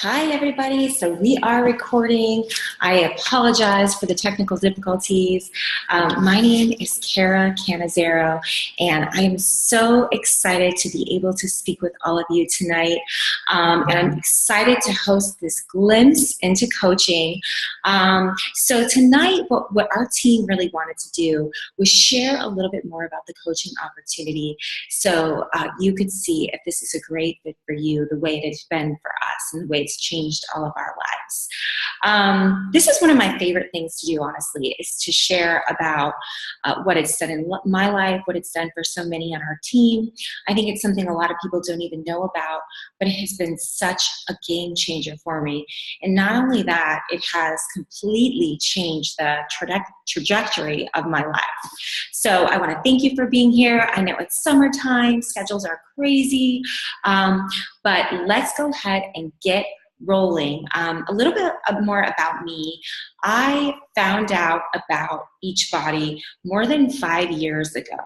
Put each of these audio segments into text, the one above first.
Hi, everybody. So we are recording. I apologize for the technical difficulties. My name is Kara Canizero, and I am so excited to be able to speak with all of you tonight. And I'm excited to host this glimpse into coaching. So tonight, what our team really wanted to do was share a little bit more about the coaching opportunity so you could see if this is a great fit for you, the way it has been for us and the way it's changed all of our lives. This is one of my favorite things to do, honestly, is to share about what it's done in my life, what it's done for so many on our team. I think it's something a lot of people don't even know about, but it has been such a game changer for me. And not only that, it has completely changed the trajectory of my life. So I want to thank you for being here. I know it's summertime, schedules are crazy, but let's go ahead and get rolling. A little bit more about me. I found out about Beachbody more than 5 years ago.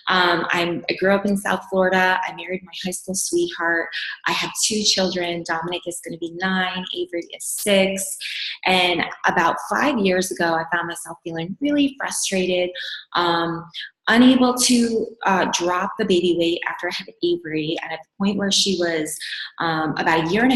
I grew up in South Florida. I married my high school sweetheart. I have 2 children. Dominic is going to be 9. Avery is 6. And about 5 years ago, I found myself feeling really frustrated, unable to drop the baby weight after I had Avery. And at the point where she was about 1.5 years,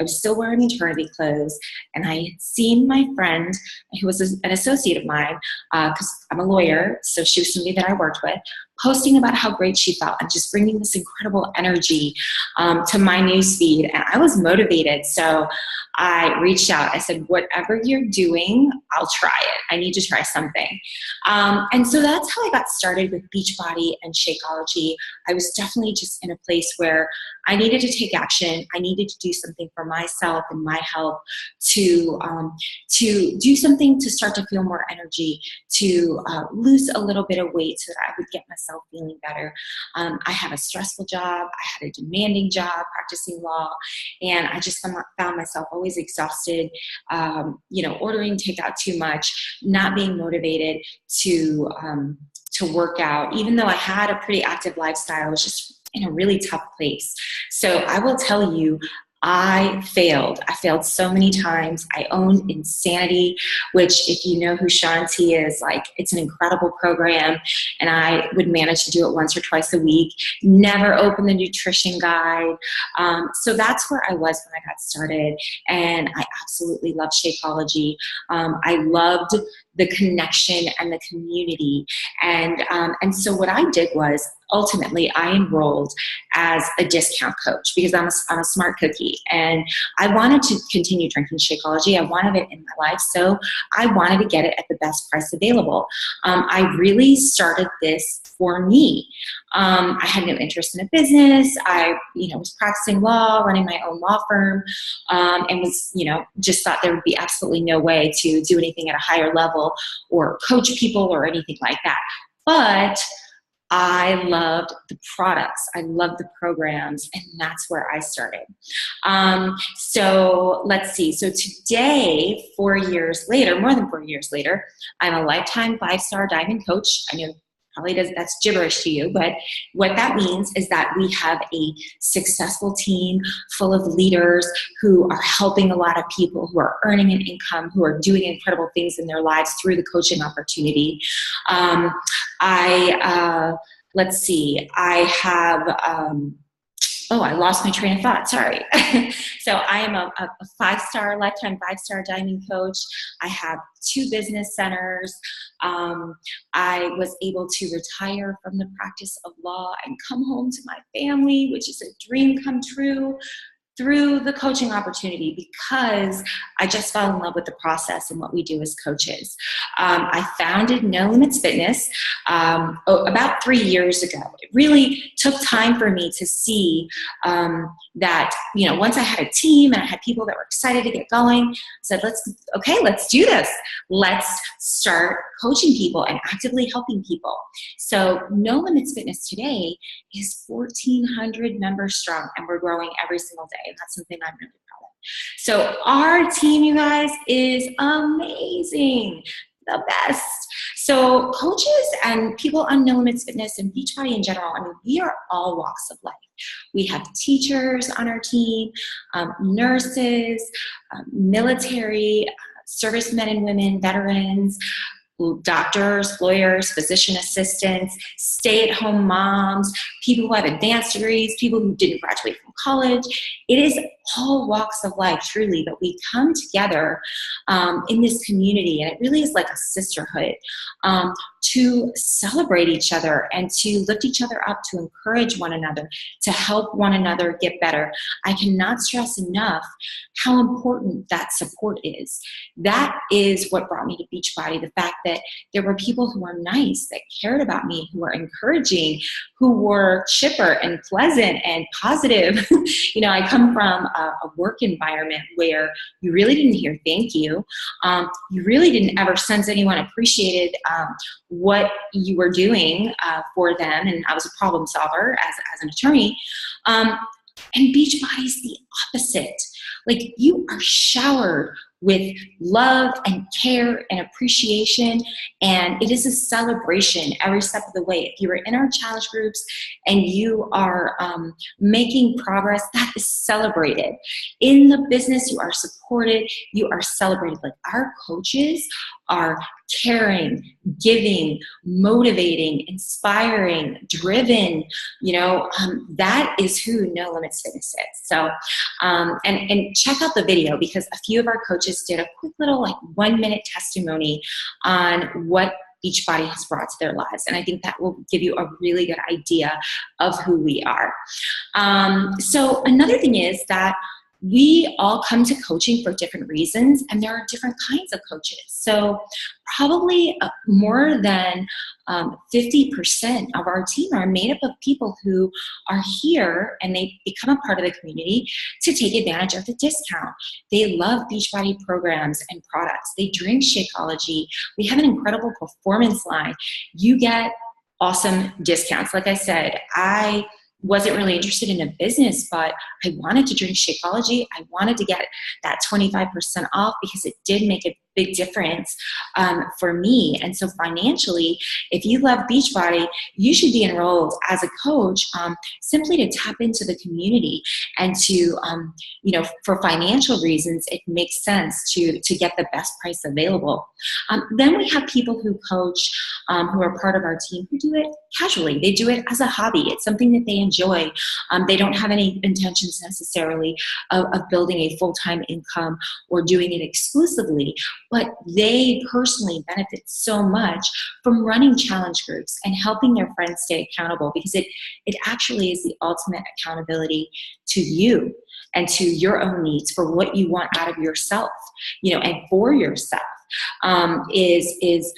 I was still wearing maternity clothes. And I had seen my friend, who was an associate of mine, because I'm a lawyer, so she was somebody that I worked with, posting about how great she felt and just bringing this incredible energy to my newsfeed. And I was motivated. So I reached out. I said, whatever you're doing, I'll try it. I need to try something. And so that's how I got started with Beachbody and Shakeology. I was definitely just in a place where I needed to take action. I needed to do something for myself and my health to do something to start to feel more energy, to lose a little bit of weight so that I would get myself feeling better. I have a stressful job. I had a demanding job practicing law, and I just found myself always exhausted, ordering takeout too much, not being motivated to work out. Even though I had a pretty active lifestyle, I was just in a really tough place. So I will tell you, I failed. I failed so many times. I owned Insanity, which, if you know who Shanti is, it's an incredible program, and I would manage to do it once or twice a week. Never opened the nutrition guide. So that's where I was when I got started, and I absolutely loved Shakeology. I loved the connection and the community, and so what I did was, ultimately, I enrolled as a discount coach because I'm a smart cookie, and I wanted to continue drinking Shakeology. I wanted it in my life, so I wanted to get it at the best price available. I really started this for me. I had no interest in a business. I, was practicing law, running my own law firm, and was, just thought there would be absolutely no way to do anything at a higher level or coach people or anything like that. But I loved the products. I loved the programs, and that's where I started. So let's see. So today, 4 years later, more than 4 years later, I'm a lifetime 5-star diamond coach. I know that's gibberish to you, but what that means is that we have a successful team full of leaders who are helping a lot of people, who are earning an income, who are doing incredible things in their lives through the coaching opportunity. Let's see, I have, I lost my train of thought, sorry. So I am a 5-star, lifetime 5-star diamond coach. I have 2 business centers. I was able to retire from the practice of law and come home to my family, which is a dream come true, through the coaching opportunity, because I just fell in love with the process and what we do as coaches. I founded No Limits Fitness about 3 years ago. It really took time for me to see that, once I had a team and I had people that were excited to get going, I said, let's do this. Let's start coaching people and actively helping people. So No Limits Fitness today is 1,400 members strong, and we're growing every single day. And that's something I'm really proud of. So our team, you guys, is amazing. the best. So coaches and people on No Limits Fitness and Beachbody in general, I mean, we are all walks of life. We have teachers on our team, nurses, military, servicemen and women, veterans, doctors, lawyers, physician assistants, stay-at-home moms, people who have advanced degrees, people who didn't graduate from college. It is all walks of life, truly, but we come together in this community, and it really is like a sisterhood, to celebrate each other and to lift each other up, to encourage one another, to help one another get better. I cannot stress enough how important that support is. That is what brought me to Beachbody, the fact that there were people who were nice, that cared about me, who were encouraging, who were chipper and pleasant and positive. You know, I come from a work environment where you really didn't hear thank you. You really didn't ever sense anyone appreciated what you were doing for them, and I was a problem solver as an attorney. And Beachbody is the opposite. Like, you are showered with love and care and appreciation, and it is a celebration every step of the way. If you are in our challenge groups and you are making progress, that is celebrated. In the business, you are supported, you are celebrated. Like, our coaches are caring, giving, motivating, inspiring, driven. You know, that is who No Limits Fitness is. So, and check out the video, because a few of our coaches did a quick little 1-minute testimony on what Beachbody has brought to their lives. And I think that will give you a really good idea of who we are. So another thing is that we all come to coaching for different reasons, and there are different kinds of coaches. So probably more than 50% of our team are made up of people who are here and they become a part of the community to take advantage of the discount. They love Beachbody programs and products. They drink Shakeology. We have an incredible performance line. You get awesome discounts. Like I said, I wasn't really interested in a business, but I wanted to drink Shakeology. I wanted to get that 25% off because it did make a big difference for me. And so financially, if you love Beachbody, you should be enrolled as a coach simply to tap into the community and to, you know, for financial reasons, it makes sense to get the best price available. Then we have people who coach who are part of our team who do it casually. They do it as a hobby. It's something that they enjoy. They don't have any intentions necessarily of building a full-time income or doing it exclusively, but they personally benefit so much from running challenge groups and helping their friends stay accountable, because it actually is the ultimate accountability to you and to your own needs for what you want out of yourself, you know, and for yourself, is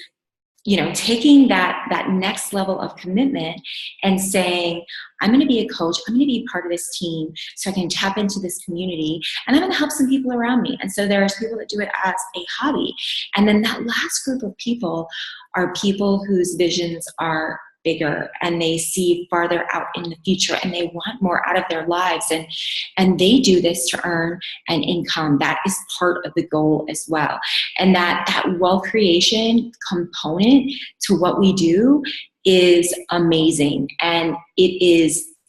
you know, taking that next level of commitment and saying, I'm going to be a coach, I'm going to be part of this team so I can tap into this community, and I'm going to help some people around me. And so there's people that do it as a hobby. And then that last group of people are people whose visions are bigger and they see farther out in the future and they want more out of their lives, and they do this to earn an income. That is part of the goal as well. And that wealth creation component to what we do is amazing, and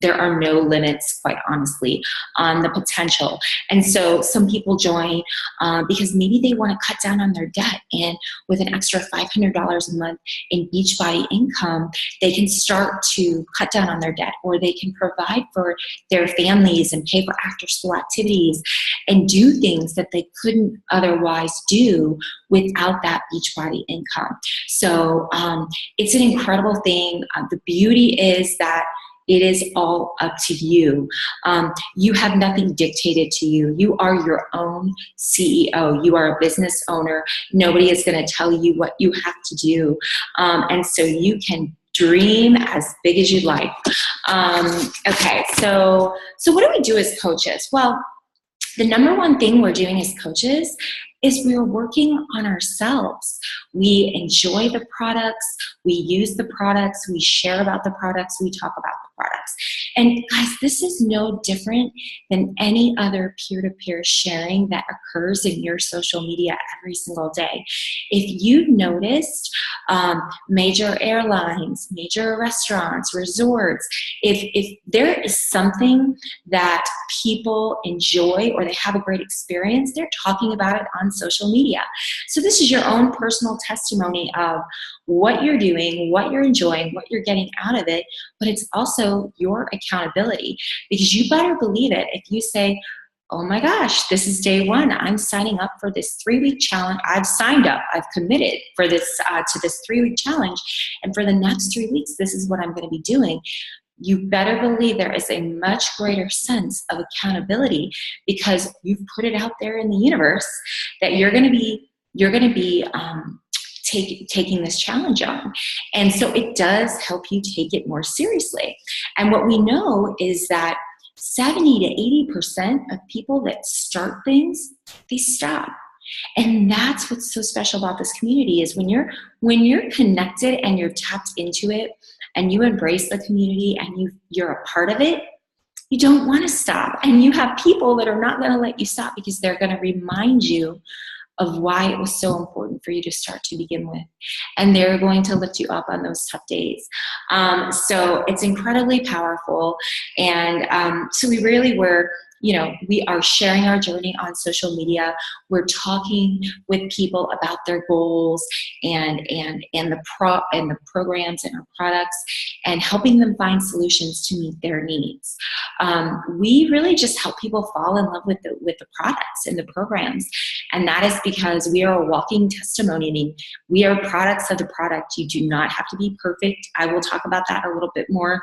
there are no limits, quite honestly, on the potential. And so some people join because maybe they want to cut down on their debt, and with an extra $500 a month in Beachbody income, they can start to cut down on their debt, or they can provide for their families and pay for after-school activities and do things that they couldn't otherwise do without that Beachbody income. So it's an incredible thing. The beauty is that it is all up to you. You have nothing dictated to you. You are your own CEO. You are a business owner. Nobody is going to tell you what you have to do. And so you can dream as big as you'd like. Okay, so what do we do as coaches? Well, the number one thing we're doing as coaches is we're working on ourselves. We enjoy the products, we use the products, we share about the products, we talk about the products. And guys, this is no different than any other peer-to-peer sharing that occurs in your social media every single day. If you've noticed, major airlines, major restaurants, resorts, if there is something that people enjoy or they have a great experience, they're talking about it on social media. So this is your own personal testimony of what you're doing, what you're enjoying, what you're getting out of it, but it's also your accountability, because you better believe it. If you say, oh my gosh, this is day one, I'm signing up for this 3-week challenge. I've signed up, I've committed for this to this 3-week challenge, and for the next 3 weeks, this is what I'm going to be doing. You better believe there is a much greater sense of accountability, because you've put it out there in the universe that you're going to be taking this challenge on. And so it does help you take it more seriously. And what we know is that 70 to 80% of people that start things, they stop. And that's what's so special about this community, is when you're connected and you're tapped into it and you embrace the community and you're a part of it, you don't want to stop. And you have people that are not going to let you stop, because they're going to remind you of why it was so important for you to start to begin with. And they're going to lift you up on those tough days. So it's incredibly powerful. And so we really were, we are sharing our journey on social media. We're talking with people about their goals and the programs and our products, and helping them find solutions to meet their needs. We really just help people fall in love with the products and the programs, and that is because we are a walking testimony. I mean, we are products of the product. You do not have to be perfect. I will talk about that a little bit more.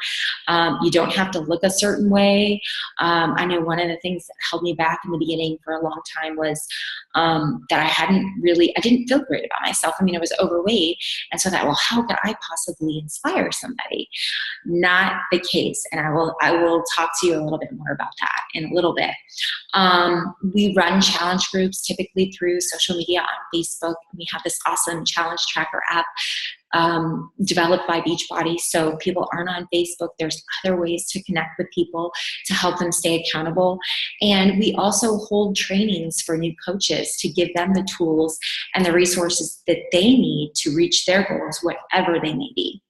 You don't have to look a certain way. I know one of the things that held me back in the beginning for a long time was that I didn't feel great about myself. I mean, I was overweight, and so I thought, well, how could I possibly inspire somebody? Not the case, and I will talk to you a little bit more about that in a little bit. We run challenge groups typically through social media on Facebook. We have this awesome challenge tracker app developed by Beachbody. So people aren't on Facebook. There's other ways to connect with people to help them stay accountable. And we also hold trainings for new coaches to give them the tools and the resources that they need to reach their goals, whatever they may be.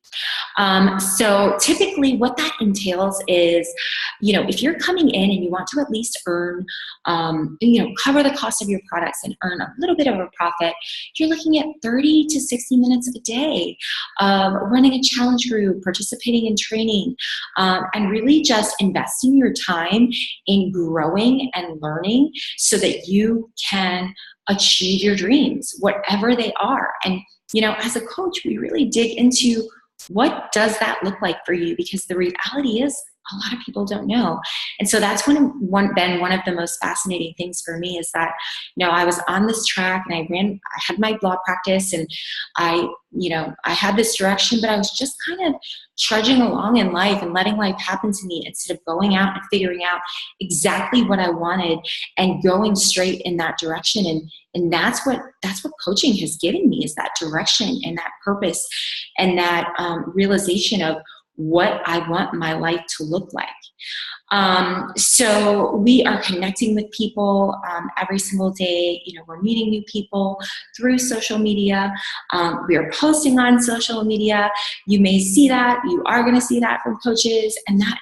So typically what that entails is, if you're coming in and you want to at least earn, cover the cost of your products and earn a little bit of a profit, you're looking at 30 to 60 minutes a day of running a challenge group, participating in training, and really just investing your time in growing and learning so that you can achieve your dreams, whatever they are. And, as a coach, we really dig into what does that look like for you? Because the reality is a lot of people don't know. And so that's been one of the most fascinating things for me, is that, I was on this track and I had my law practice, and I had this direction, but I was just kind of trudging along in life and letting life happen to me instead of going out and figuring out exactly what I wanted and going straight in that direction. And that's what coaching has given me, is that direction and that purpose and that realization of what I want my life to look like. So we are connecting with people every single day. We're meeting new people through social media. We are posting on social media. You may see that. You are going to see that from coaches. And that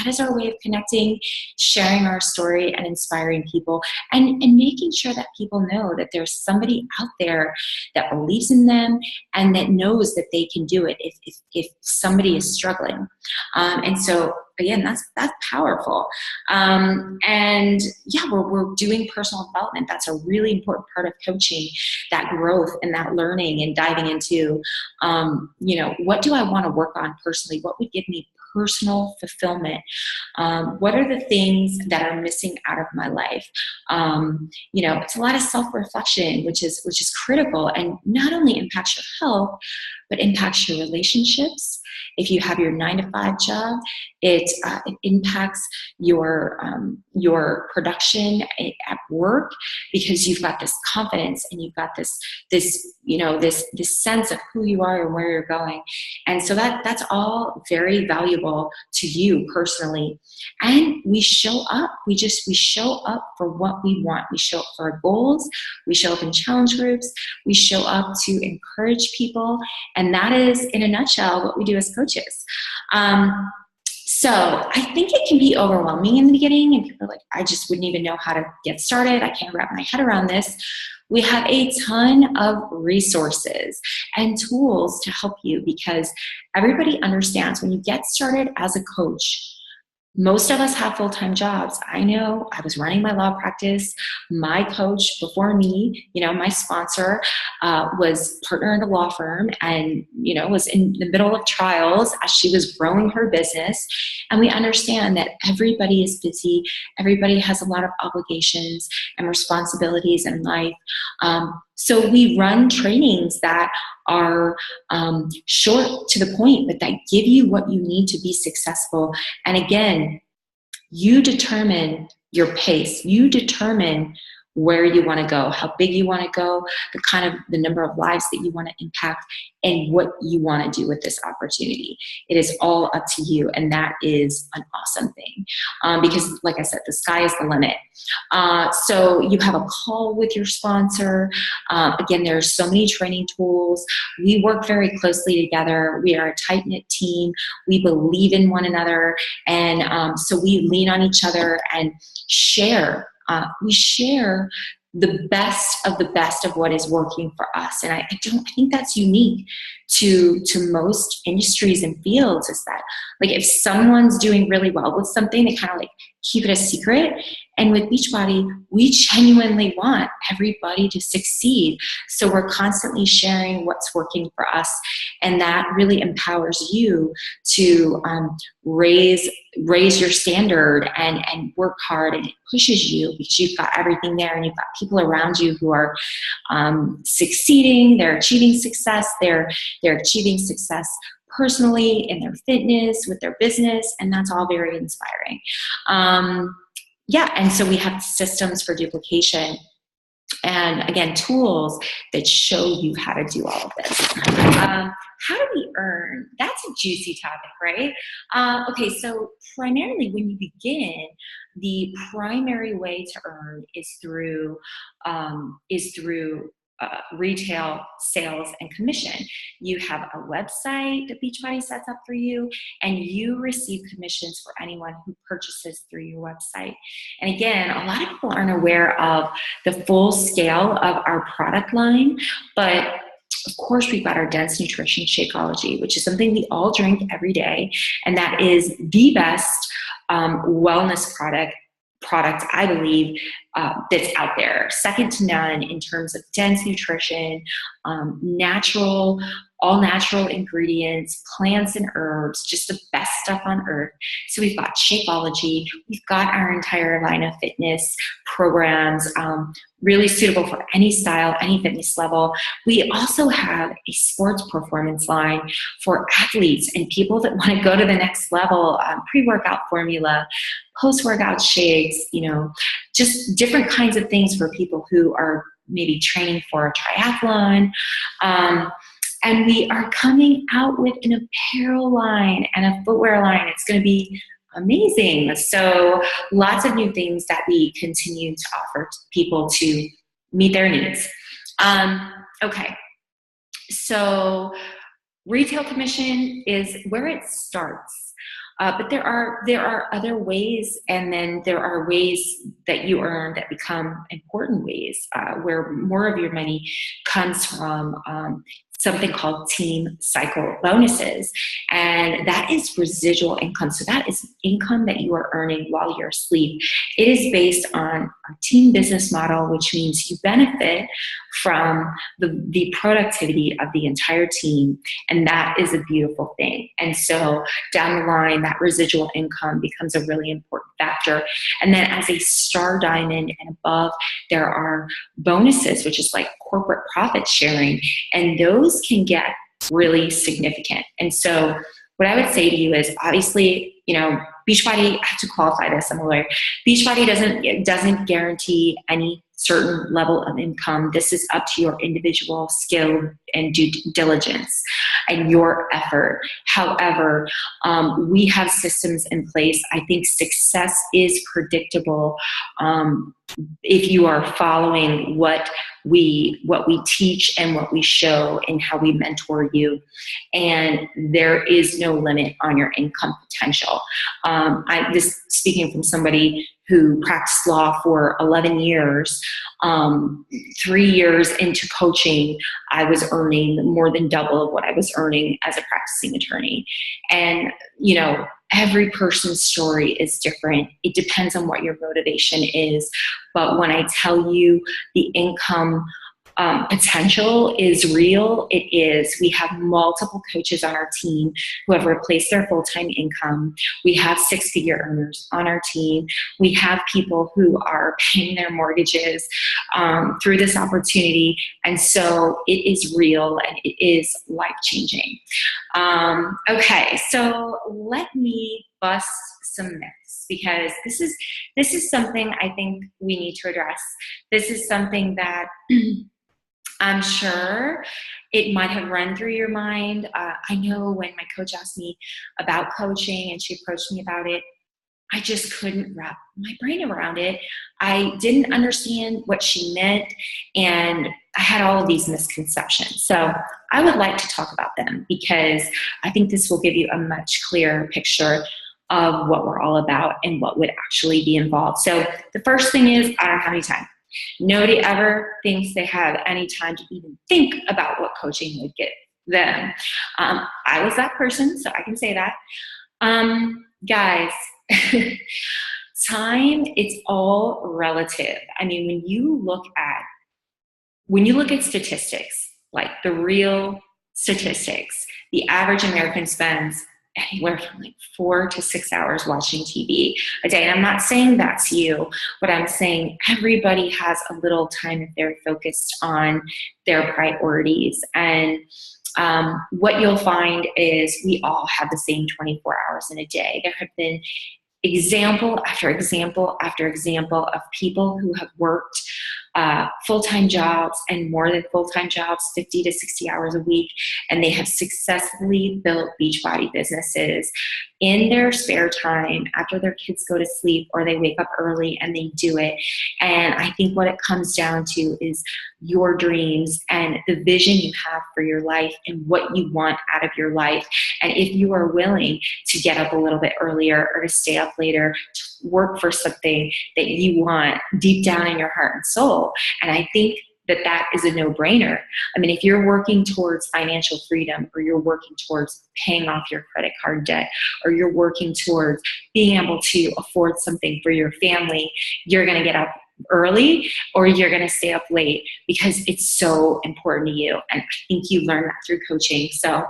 is our way of connecting, sharing our story, and inspiring people, and making sure that people know that there's somebody out there that believes in them and that knows that they can do it if somebody is struggling. And so again, that's powerful. And yeah, we're doing personal development. That's a really important part of coaching, that growth and that learning and diving into, what do I want to work on personally? What would give me personal fulfillment? What are the things that are missing out of my life? It's a lot of self-reflection, which is critical, and not only impacts your health, but impacts your relationships. If you have your 9-to-5 job, it impacts your production at work, because you've got this confidence and you've got this sense of who you are and where you're going. And so that's all very valuable valuable to you personally. And we show up. We show up for what we want. We show up for our goals. We show up in challenge groups. We show up to encourage people. And that is, in a nutshell, what we do as coaches. So I think it can be overwhelming in the beginning, and people are like, I just wouldn't even know how to get started. I can't wrap my head around this. We have a ton of resources and tools to help you, because everybody understands when you get started as a coach, most of us have full-time jobs. I know I was running my law practice. My coach before me, my sponsor, was partner in a law firm and, was in the middle of trials as she was growing her business. And we understand that everybody is busy. Everybody has a lot of obligations and responsibilities in life. So we run trainings that are short to the point, but that give you what you need to be successful. And again, you determine your pace. You determine where you want to go, how big you want to go, the number of lives that you want to impact, and what you want to do with this opportunity. It is all up to you, and that is an awesome thing, because like I said, the sky is the limit. So you have a call with your sponsor. Again, there's so many training tools. We work very closely together. We are a tight-knit team. We believe in one another, and so we lean on each other and share. We share the best of what is working for us. And I think that's unique to most industries and fields, is that like if someone's doing really well with something, they kind of like keep it a secret. And with Beachbody, we genuinely want everybody to succeed. So we're constantly sharing what's working for us. And that really empowers you to raise your standard and work hard. And it pushes you because you've got everything there, and you've got people around you who are succeeding. They're achieving success. They're achieving success personally in their fitness, with their business, and that's all very inspiring. And so we have systems for duplication, and again, tools that show you how to do all of this. How do we earn? That's a juicy topic, right? Okay, so primarily when you begin, the primary way to earn is through retail sales and commission. You have a website that Beachbody sets up for you, and you receive commissions for anyone who purchases through your website. And again, a lot of people aren't aware of the full scale of our product line, but of course, we've got our Dense Nutrition Shakeology, which is something we all drink every day, and that is the best wellness product, I believe, that's out there. Second to none in terms of dense nutrition, all natural ingredients, plants and herbs, just the best stuff on earth. So we've got Shakeology, we've got our entire line of fitness programs, really suitable for any style, any fitness level. We also have a sports performance line for athletes and people that want to go to the next level, pre-workout formula, post-workout shakes, just different kinds of things for people who are maybe training for a triathlon. And we are coming out with an apparel line and a footwear line. It's going to be amazing. So lots of new things that we continue to offer to people to meet their needs. Okay, so retail commission is where it starts. But there are other ways, and then there are ways that you earn that become important ways, where more of your money comes from something called team cycle bonuses. And that is residual income. So that is income that you are earning while you're asleep. It is based on our team business model, which means you benefit from the productivity of the entire team. And that is a beautiful thing. And so down the line, that residual income becomes a really important factor. And then as a star diamond and above, there are bonuses, which is like corporate profit sharing. And those can get really significant. And so what I would say to you is, obviously, Beachbody, I have to qualify this, I'm a lawyer. Beachbody doesn't guarantee any certain level of income. This is up to your individual skill and due diligence and your effort. However, we have systems in place. I think success is predictable if you are following what we teach and what we show and how we mentor you. And there is no limit on your income potential. This speaking from somebody who practiced law for 11 years, 3 years into coaching, I was earning more than double of what I was earning as a practicing attorney. And, you know, every person's story is different. It depends on what your motivation is. But when I tell you the income potential is real, it is. We have multiple coaches on our team who have replaced their full-time income. We have six-figure earners on our team. We have people who are paying their mortgages through this opportunity. And so it is real and it is life-changing. Okay, so let me bust some myths, because this is something I think we need to address. This is something that I'm sure it might have run through your mind. I know when my coach asked me about coaching and she approached me about it, I just couldn't wrap my brain around it. I didn't understand what she meant, and I had all of these misconceptions. So I would like to talk about them, because I think this will give you a much clearer picture of what we're all about and what would actually be involved. So the first thing is, I don't have any time. Nobody ever thinks they have any time to even think about what coaching would give them. I was that person, so I can say that. Guys, time, it's all relative. I mean, when you look at statistics, like the real statistics, the average American spends anywhere from like 4 to 6 hours watching TV a day. And I'm not saying that's you, but I'm saying everybody has a little time if they're focused on their priorities. And what you'll find is we all have the same 24 hours in a day. There have been example after example after example of people who have worked full-time jobs and more than full-time jobs, 50 to 60 hours a week, and they have successfully built Beachbody businesses in their spare time after their kids go to sleep or they wake up early, and they do it. And I think what it comes down to is your dreams and the vision you have for your life and what you want out of your life. And if you are willing to get up a little bit earlier or to stay up later to work for something that you want deep down in your heart and soul, and I think that is a no-brainer. I mean, if you're working towards financial freedom, or you're working towards paying off your credit card debt, or you're working towards being able to afford something for your family, you're going to get up early or you're going to stay up late, because it's so important to you. And I think you learn that through coaching. So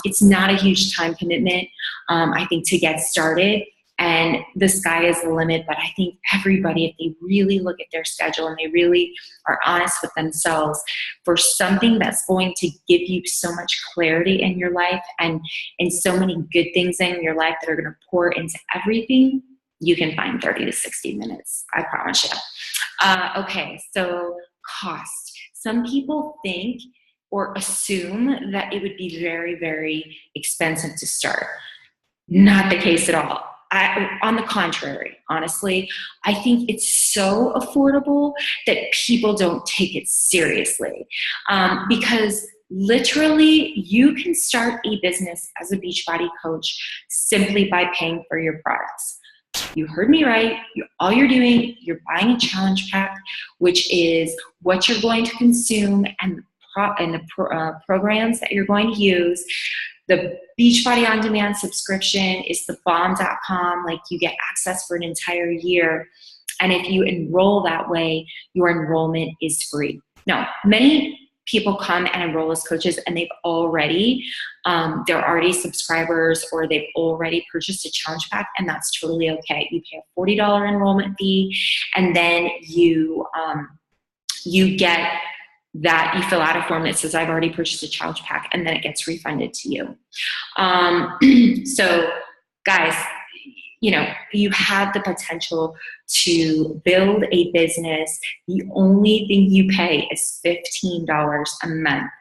it's not a huge time commitment, I think, to get started. And the sky is the limit. But I think everybody, if they really look at their schedule and they really are honest with themselves, for something that's going to give you so much clarity in your life and so many good things in your life that are going to pour into everything, you can find 30 to 60 minutes. I promise you. Okay, so cost. Some people think or assume that it would be very, very expensive to start. Not the case at all. On the contrary, honestly, I think it's so affordable that people don't take it seriously, because literally you can start a business as a Beachbody coach simply by paying for your products. You heard me right. All you're doing, you're buying a challenge pack, which is what you're going to consume and the programs that you're going to use. The Beachbody On Demand subscription is thebomb.com. Like, you get access for an entire year. And if you enroll that way, your enrollment is free. Now, many people come and enroll as coaches and they're already subscribers, or they've already purchased a challenge pack, and that's totally okay. You pay a $40 enrollment fee, and then you get that you fill out a form that says, I've already purchased a challenge pack, and then it gets refunded to you. So guys, you have the potential to build a business. The only thing you pay is $15 a month.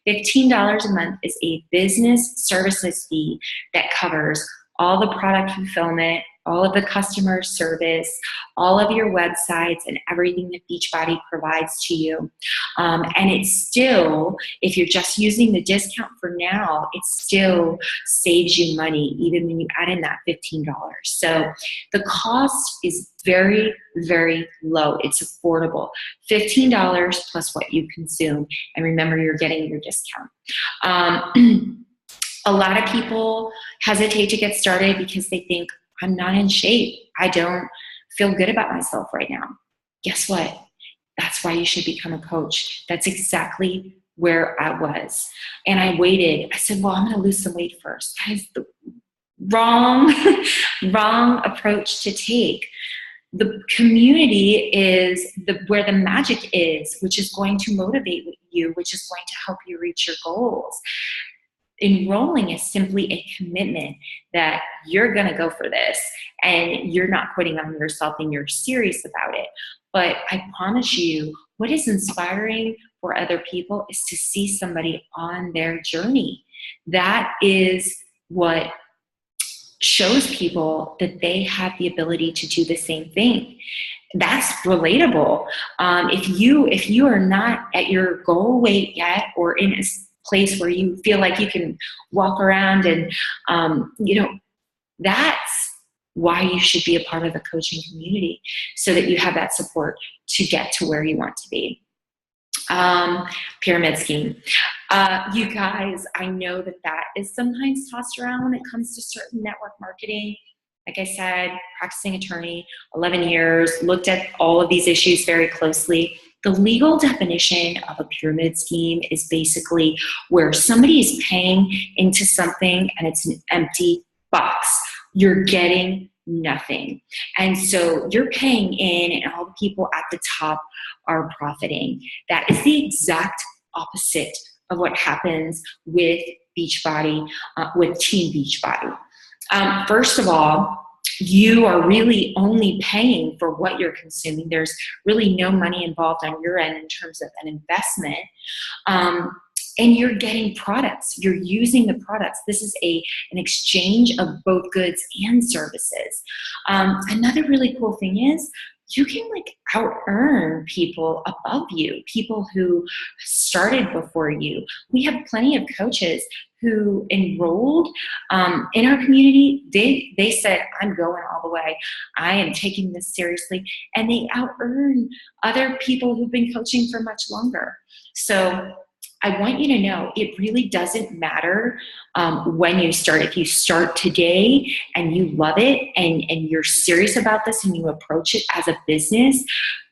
$15 a month is a business services fee that covers all the product fulfillment, all of the customer service, all of your websites, and everything that Beachbody provides to you. And it's still, if you're just using the discount for now, it still saves you money, even when you add in that $15. So the cost is very, very low. It's affordable. $15 plus what you consume. And remember, you're getting your discount. A lot of people hesitate to get started because they think, I'm not in shape. I don't feel good about myself right now. Guess what? That's why you should become a coach. That's exactly where I was. And I waited. I said, well, I'm going to lose some weight first. That is the wrong approach to take. The community is where the magic is, which is going to motivate you, which is going to help you reach your goals. Enrolling is simply a commitment that you're going to go for this and you're not quitting on yourself and you're serious about it. But I promise you, what is inspiring for other people is to see somebody on their journey. That is what shows people that they have the ability to do the same thing. That's relatable. If you are not at your goal weight yet, or in a place where you feel like you can walk around and, that's why you should be a part of the coaching community, so that you have that support to get to where you want to be. Pyramid scheme. You guys, I know that is sometimes tossed around when it comes to certain network marketing. Like I said, practicing attorney, 11 years, looked at all of these issues very closely. The legal definition of a pyramid scheme is basically where somebody is paying into something and it's an empty box. You're getting nothing. And so you're paying in and all the people at the top are profiting. That is the exact opposite of what happens with Beachbody, with Team Beachbody. First of all, you are really only paying for what you're consuming. There's really no money involved on your end in terms of an investment. And you're getting products. You're using the products. This is an exchange of both goods and services. Another really cool thing is you can out-earn people above you, people who started before you. We have plenty of coaches who enrolled in our community. They said, I'm going all the way. I am taking this seriously. And they out-earn other people who've been coaching for much longer. So I want you to know it really doesn't matter when you start. If you start today and you love it and you're serious about this and you approach it as a business,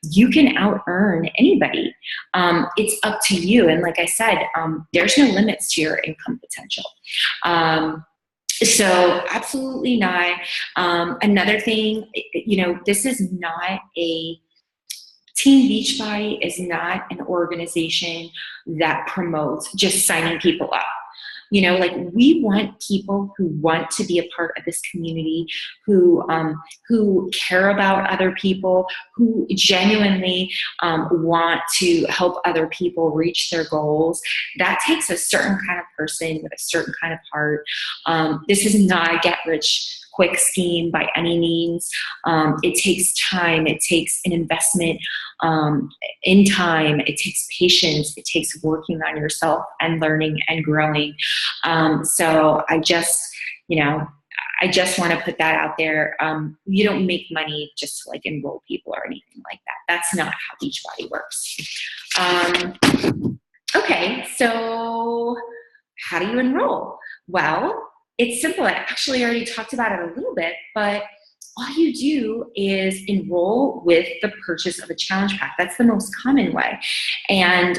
you can out-earn anybody. It's up to you. And like I said, there's no limits to your income potential. So absolutely not. Another thing, this is not Team Beachbody is not an organization that promotes just signing people up. We want people who want to be a part of this community, who care about other people, who genuinely want to help other people reach their goals. That takes a certain kind of person with a certain kind of heart. This is not a get-rich-quick scheme by any means. It takes time. It takes an investment in time. It takes patience. It takes working on yourself and learning and growing. So I just want to put that out there. You don't make money just to enroll people or anything like that. That's not how Beachbody works. Okay, so how do you enroll? Well, it's simple. I actually already talked about it a little bit, but all you do is enroll with the purchase of a challenge pack. That's the most common way. And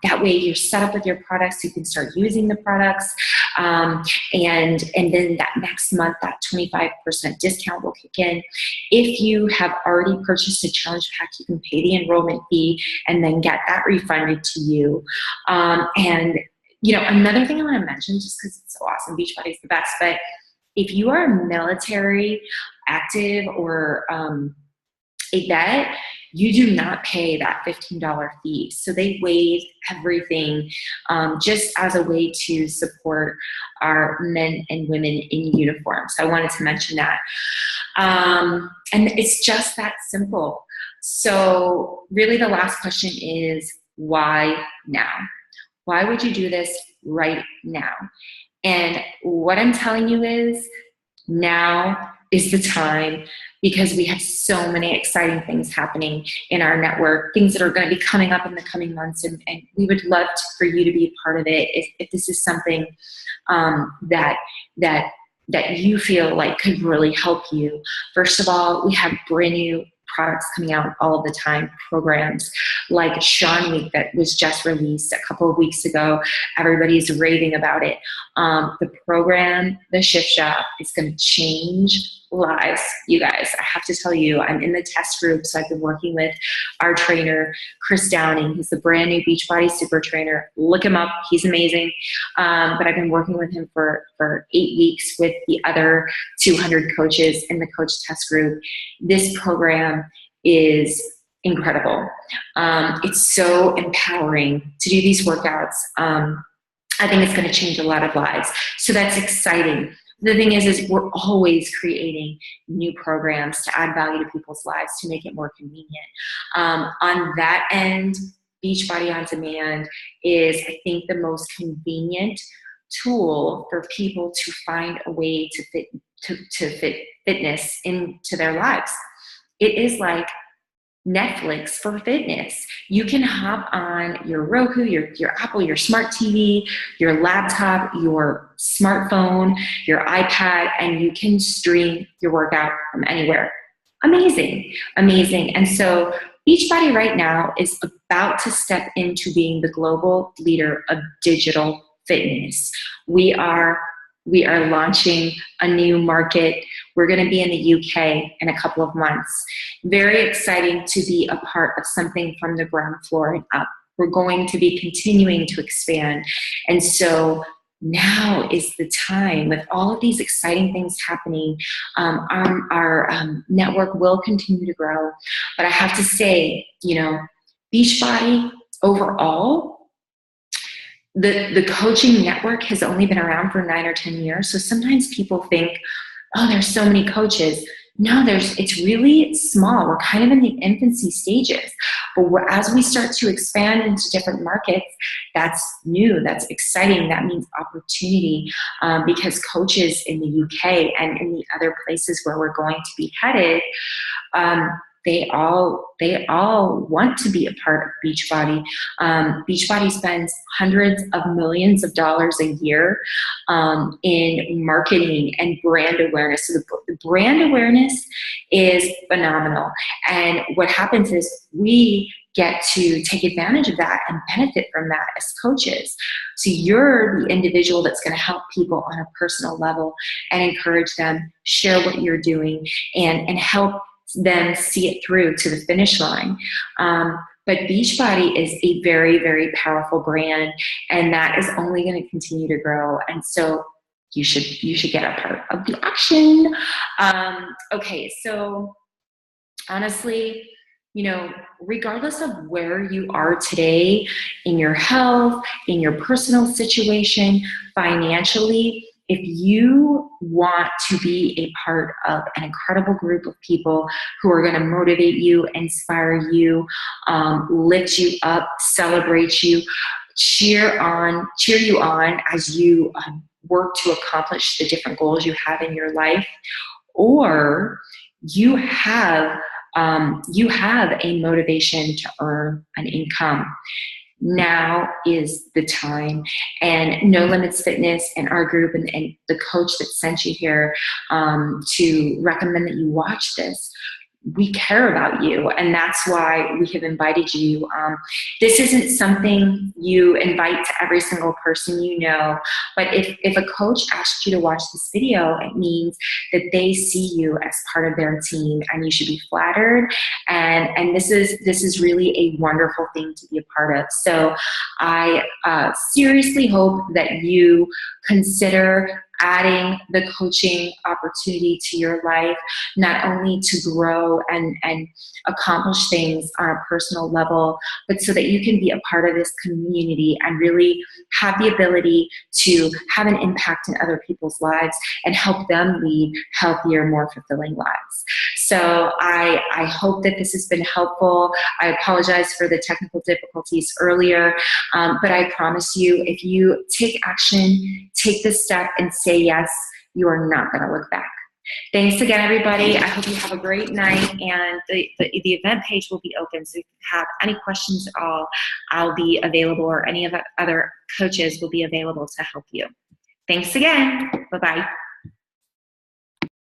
that way you're set up with your products. You can start using the products. And then that next month, that 25% discount will kick in. If you have already purchased a challenge pack, you can pay the enrollment fee and then get that refunded to you. And another thing I want to mention, just because it's so awesome, Beachbody is the best, but if you are a military active or a vet, you do not pay that $15 fee. So they waive everything just as a way to support our men and women in uniform. So I wanted to mention that. And it's just that simple. So really the last question is, why now? Why would you do this right now? And what I'm telling you is, now is the time, because we have so many exciting things happening in our network, things that are going to be coming up in the coming months, and we would love for you to be a part of it if this is something that you feel like could really help you. First of all, we have brand new products coming out all of the time, programs like Sean Week that was just released a couple of weeks ago. Everybody's raving about it. The program, the Shift Shop, is going to change lives. You guys, I have to tell you, I'm in the test group, so I've been working with our trainer, Chris Downing. He's the brand new Beachbody super trainer. Look him up. He's amazing. But I've been working with him for 8 weeks with the other 200 coaches in the coach test group. This program is incredible. It's so empowering to do these workouts. I think it's going to change a lot of lives. So that's exciting. The thing is we're always creating new programs to add value to people's lives, to make it more convenient. On that end, Beachbody On Demand is, I think, the most convenient tool for people to find a way to fit fitness into their lives. It is like Netflix for fitness. You can hop on your Roku, your Apple, your smart TV, your laptop, your smartphone, your iPad, and you can stream your workout from anywhere. Amazing, amazing. And so Beachbody right now is about to step into being the global leader of digital fitness. We are launching a new market. We're going to be in the UK in a couple of months. Very exciting to be a part of something from the ground floor and up. We're going to be continuing to expand. And so now is the time, with all of these exciting things happening. Our network will continue to grow. But I have to say, Beachbody overall, the coaching network has only been around for 9 or 10 years. So sometimes people think, oh, there's so many coaches. No, it's really small. We're kind of in the infancy stages. But as we start to expand into different markets, that's new, that's exciting. That means opportunity, because coaches in the UK and in the other places where we're going to be headed, they all want to be a part of Beachbody. Beachbody spends hundreds of millions of dollars a year in marketing and brand awareness. So the brand awareness is phenomenal. And what happens is we get to take advantage of that and benefit from that as coaches. So you're the individual that's going to help people on a personal level and encourage them, share what you're doing, and help them see it through to the finish line. But Beachbody is a very, very powerful brand, and that is only going to continue to grow. And so you should get a part of the action. Okay, so honestly, regardless of where you are today in your health, in your personal situation, financially, if you want to be a part of an incredible group of people who are going to motivate you, inspire you, lift you up, celebrate you, cheer you on as you work to accomplish the different goals you have in your life, or you have a motivation to earn an income, now is the time. And No Limits Fitness and our group and the coach that sent you here to recommend that you watch this, we care about you, and that's why we have invited you. This isn't something you invite to every single person but if a coach asks you to watch this video, it means that they see you as part of their team, and you should be flattered. And this is really a wonderful thing to be a part of. So I seriously hope that you consider adding the coaching opportunity to your life, not only to grow and accomplish things on a personal level, but so that you can be a part of this community and really have the ability to have an impact in other people's lives and help them lead healthier, more fulfilling lives. So I hope that this has been helpful. I apologize for the technical difficulties earlier, but I promise you, if you take action, take this step and say yes, you are not going to look back. Thanks again, everybody. I hope you have a great night, and the event page will be open, so if you have any questions at all, I'll be available, or any of the other coaches will be available to help you. Thanks again. Bye-bye.